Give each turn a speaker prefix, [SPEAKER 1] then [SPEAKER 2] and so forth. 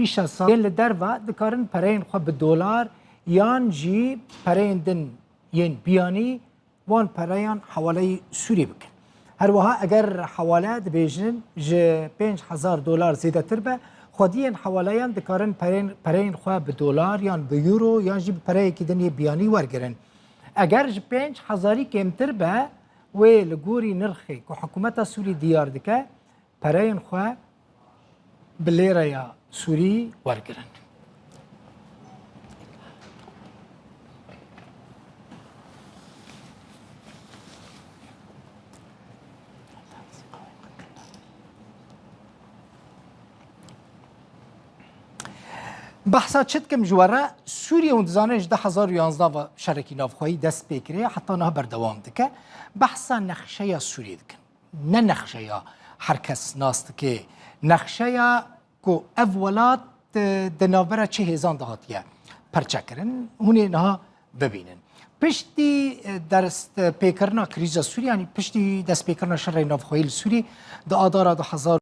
[SPEAKER 1] پیش از سال لدر و دکارن پرین خو به دلار یان جی پرین دن ین بیانی وان پریان حواله سوری بکن هر وها اگر حواله دبیجن ج $5,000 زیاده تر به خودین حواله یان دکارن پرین خو به دلار یان به یورو یان جی پرای کی دنی بیانی ورگرن اگر ج 5,000 کمتر به و لگوری نرخی که حکومت سوری دیار دکه پرین خو بلیره یا سوری ورگرن بحثا چت کم جواره سوریه و دزانش 2011 و شرکی نافخواهی دست بکره حتی نه بردوام دکه بحثا نقشه سوریه دکن نه نقشه هر کس ناست که نقشه که اولات دنابره چه هزان دهاتیه پرچه کرن هونه نها ببینن پشتی درست پیکرنا کریز سوری یعنی پشتی دست پیکرنا شر نافخواهی سوری دا آدارا 2000